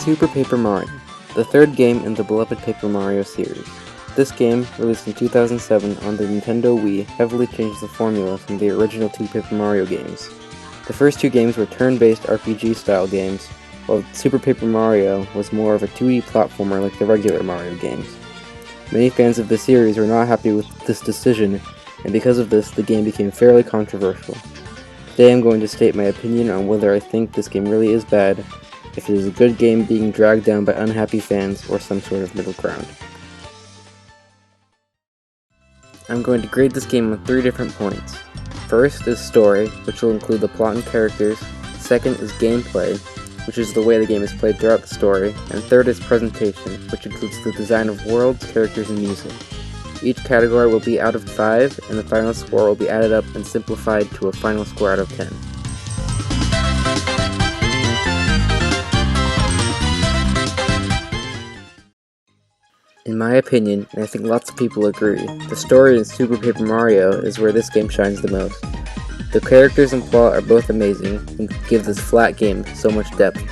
Super Paper Mario, the third game in the beloved Paper Mario series. This game, released in 2007 on the Nintendo Wii, heavily changed the formula from the original two Paper Mario games. The first two games were turn-based RPG-style games, while Super Paper Mario was more of a 2D platformer like the regular Mario games. Many fans of the series were not happy with this decision, and because of this, the game became fairly controversial. Today I'm going to state my opinion on whether I think this game really is bad, if it is a good game being dragged down by unhappy fans, or some sort of middle ground. I'm going to grade this game on 3 different points. First is story, which will include the plot and characters. Second is gameplay, which is the way the game is played throughout the story. And third is presentation, which includes the design of worlds, characters, and music. Each category will be out of 5, and the final score will be added up and simplified to a final score out of 10. In my opinion, and I think lots of people agree, the story in Super Paper Mario is where this game shines the most. The characters and plot are both amazing, and give this flat game so much depth.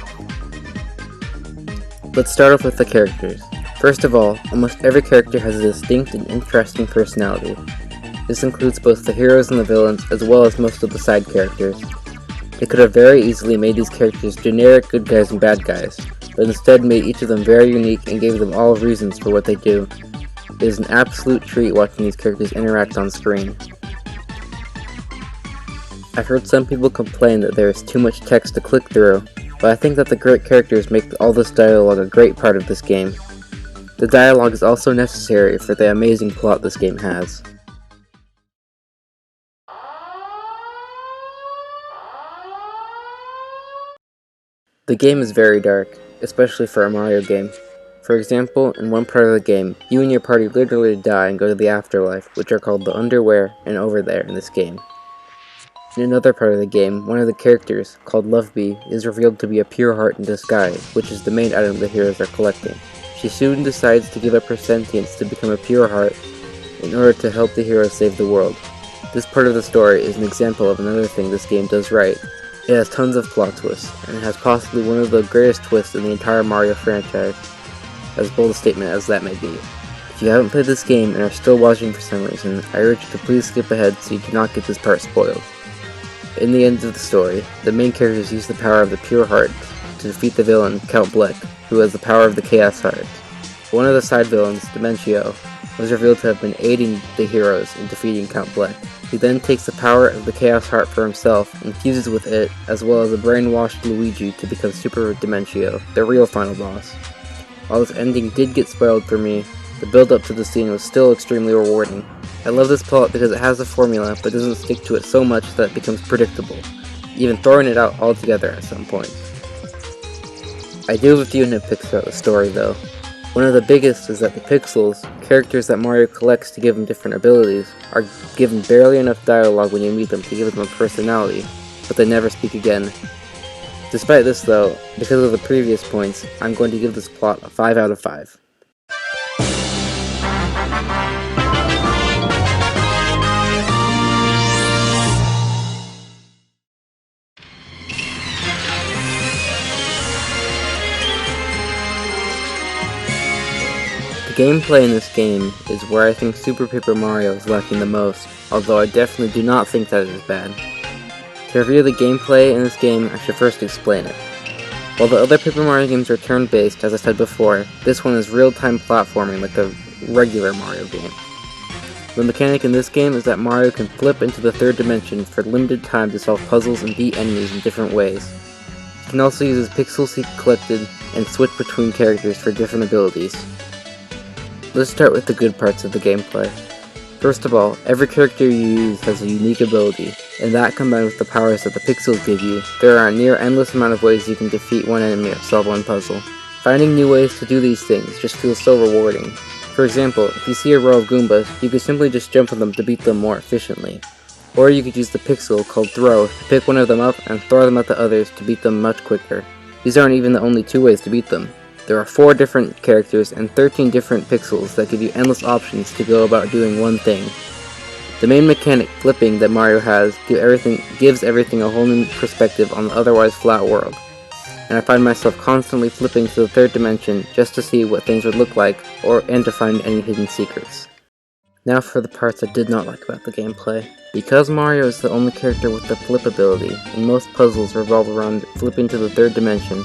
Let's start off with the characters. First of all, almost every character has a distinct and interesting personality. This includes both the heroes and the villains, as well as most of the side characters. They could have very easily made these characters generic good guys and bad guys, but instead made each of them very unique and gave them all reasons for what they do. It is an absolute treat watching these characters interact on screen. I've heard some people complain that there is too much text to click through, but I think that the great characters make all this dialogue a great part of this game. The dialogue is also necessary for the amazing plot this game has. The game is very dark, especially for a Mario game. For example, in one part of the game, you and your party literally die and go to the afterlife, which are called the Underwhere and Over There in this game. In another part of the game, one of the characters, called Lovebee, is revealed to be a pure heart in disguise, which is the main item the heroes are collecting. She soon decides to give up her sentience to become a pure heart in order to help the heroes save the world. This part of the story is an example of another thing this game does right. It has tons of plot twists, and it has possibly one of the greatest twists in the entire Mario franchise, as bold a statement as that may be. If you haven't played this game and are still watching for some reason, I urge you to please skip ahead so you do not get this part spoiled. In the end of the story, the main characters use the power of the Pure Heart to defeat the villain, Count Bleck, who has the power of the Chaos Heart. One of the side villains, Dimentio, was revealed to have been aiding the heroes in defeating Count Bleck. He then takes the power of the Chaos Heart for himself and fuses with it, as well as a brainwashed Luigi to become Super Dimentio, the real final boss. While this ending did get spoiled for me, the build-up to the scene was still extremely rewarding. I love this plot because it has a formula, but doesn't stick to it so much that it becomes predictable, even throwing it out altogether at some points. I do have a few nitpicks about the story though. One of the biggest is that the Pixels, characters that Mario collects to give them different abilities, are given barely enough dialogue when you meet them to give them a personality, but they never speak again. Despite this though, because of the previous points, I'm going to give this plot a 5 out of 5. The gameplay in this game is where I think Super Paper Mario is lacking the most, although I definitely do not think that it is bad. To review the gameplay in this game, I should first explain it. While the other Paper Mario games are turn-based, as I said before, this one is real-time platforming like a regular Mario game. The mechanic in this game is that Mario can flip into the third dimension for limited time to solve puzzles and beat enemies in different ways. He can also use his pixels he collected and switch between characters for different abilities. Let's start with the good parts of the gameplay. First of all, every character you use has a unique ability, and that combined with the powers that the pixels give you, there are a near endless amount of ways you can defeat one enemy or solve one puzzle. Finding new ways to do these things just feels so rewarding. For example, if you see a row of Goombas, you could simply just jump on them to beat them more efficiently. Or you could use the pixel called Throw to pick one of them up and throw them at the others to beat them much quicker. These aren't even the only 2 ways to beat them. There are 4 different characters and 13 different pixels that give you endless options to go about doing one thing. The main mechanic, flipping, that Mario has gives everything a whole new perspective on the otherwise flat world. and I find myself constantly flipping to the third dimension just to see what things would look like, and to find any hidden secrets. Now for the parts I did not like about the gameplay. Because Mario is the only character with the flip ability, and most puzzles revolve around flipping to the third dimension,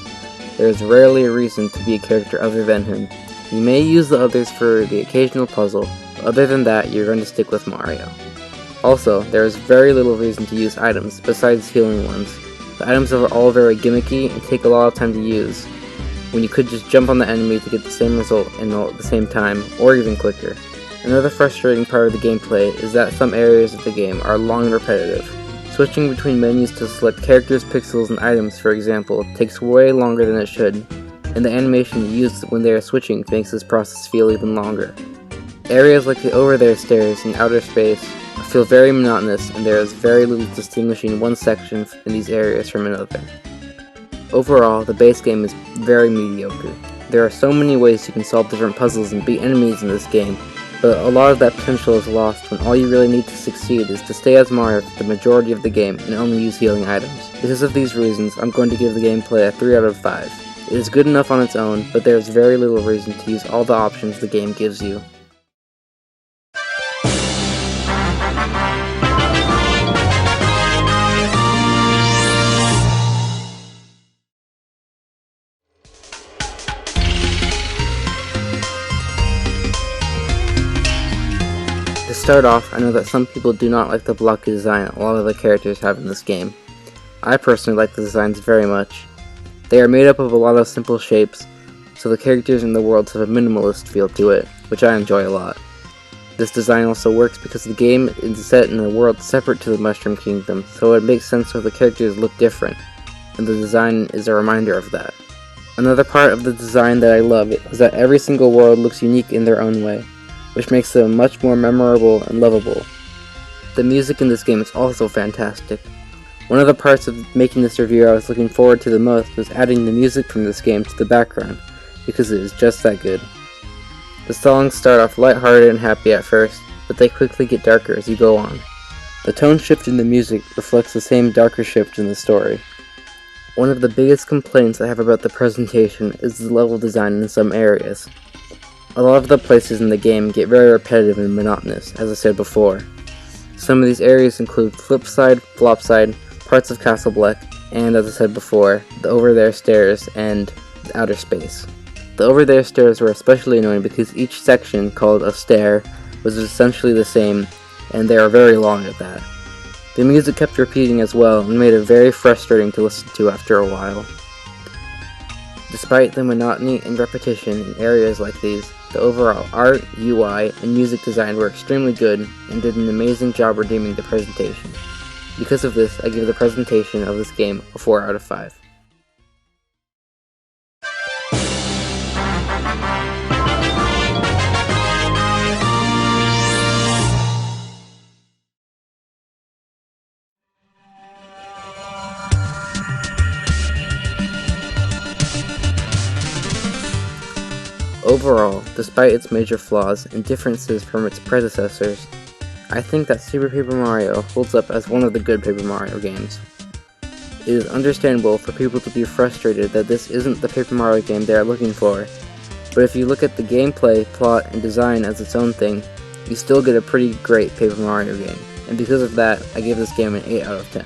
there is rarely a reason to be a character other than him. You may use the others for the occasional puzzle, but other than that, you're going to stick with Mario. Also, there is very little reason to use items besides healing ones. The items are all very gimmicky and take a lot of time to use, when you could just jump on the enemy to get the same result in all at the same time, or even quicker. Another frustrating part of the gameplay is that some areas of the game are long and repetitive. Switching between menus to select characters, pixels, and items, for example, takes way longer than it should, and the animation used when they are switching makes this process feel even longer. Areas like the Over There stairs in outer space feel very monotonous, and there is very little distinguishing one section in these areas from another. Overall, the base game is very mediocre. There are so many ways you can solve different puzzles and beat enemies in this game, but a lot of that potential is lost when all you really need to succeed is to stay as Mario for the majority of the game and only use healing items. Because of these reasons, I'm going to give the gameplay a 3 out of 5. It is good enough on its own, but there is very little reason to use all the options the game gives you. To start off, I know that some people do not like the blocky design a lot of the characters have in this game. I personally like the designs very much. They are made up of a lot of simple shapes, so the characters in the worlds have a minimalist feel to it, which I enjoy a lot. This design also works because the game is set in a world separate to the Mushroom Kingdom, so it makes sense so the characters look different, and the design is a reminder of that. Another part of the design that I love is that every single world looks unique in their own way, which makes them much more memorable and lovable. The music in this game is also fantastic. One of the parts of making this review I was looking forward to the most was adding the music from this game to the background, because it is just that good. The songs start off lighthearted and happy at first, but they quickly get darker as you go on. The tone shift in the music reflects the same darker shift in the story. One of the biggest complaints I have about the presentation is the level design in some areas. A lot of the places in the game get very repetitive and monotonous, as I said before. Some of these areas include Flipside, Flopside, parts of Castle Black, and as I said before, the Over There stairs and the outer space. The Over There stairs were especially annoying because each section, called a stair, was essentially the same, and they are very long at that. The music kept repeating as well and made it very frustrating to listen to after a while. Despite the monotony and repetition in areas like these, the overall art, UI, and music design were extremely good and did an amazing job redeeming the presentation. Because of this, I give the presentation of this game a 4 out of 5. Overall, despite its major flaws and differences from its predecessors, I think that Super Paper Mario holds up as one of the good Paper Mario games. It is understandable for people to be frustrated that this isn't the Paper Mario game they are looking for, but if you look at the gameplay, plot, and design as its own thing, you still get a pretty great Paper Mario game, and because of that, I give this game an 8 out of 10.